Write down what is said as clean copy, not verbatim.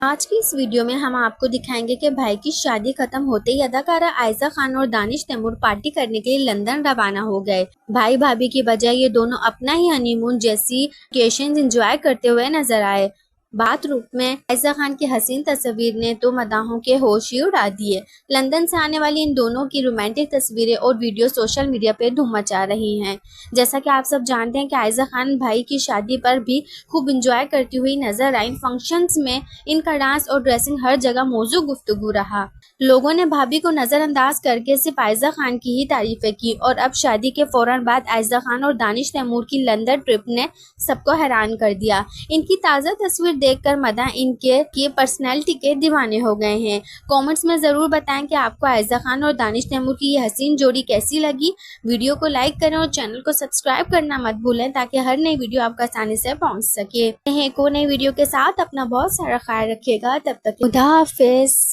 आज की इस वीडियो में हम आपको दिखाएंगे कि भाई की शादी खत्म होते ही अदाकारा आयशा खान और दानिश तैमूर पार्टी करने के लिए लंदन रवाना हो गए। भाई भाभी की बजाय ये दोनों अपना ही हनीमून जैसी वेकेशंस एंजॉय करते हुए नजर आए। बाथरूम में आयशा खान की हसीन तस्वीर ने तो मदाहों के होश ही उड़ा दिए। लंदन से आने वाली इन दोनों की रोमांटिक तस्वीरें और वीडियो सोशल मीडिया पे धूम मचा रही हैं। जैसा कि आप सब जानते हैं कि आयशा खान भाई की शादी पर भी खूब इंजॉय करती हुई नजर आई। फंक्शंस में इनका डांस और ड्रेसिंग हर जगह मौजू गुफ्तगू रहा। लोगों ने भाभी को नजरअंदाज करके सिर्फ आयशा खान की ही तारीफें की और अब शादी के फौरन बाद आयशा खान और दानिश तैमूर की लंदन ट्रिप ने सबको हैरान कर दिया। इनकी ताज़ा तस्वीर देखकर मदा इनके की पर्सनैलिटी के दीवाने हो गए हैं। कमेंट्स में ज़रूर बताएं कि आपको आयशा खान और दानिश तैमूर की ये हसीन जोड़ी कैसी लगी। वीडियो को लाइक करें और चैनल को सब्सक्राइब करना मत भूलें ताकि हर नई वीडियो आपको आसानी से पहुंच सके। एक और नई वीडियो के साथ अपना बहुत सारा ख्याल रखिएगा। तब तक खुदा हाफिज।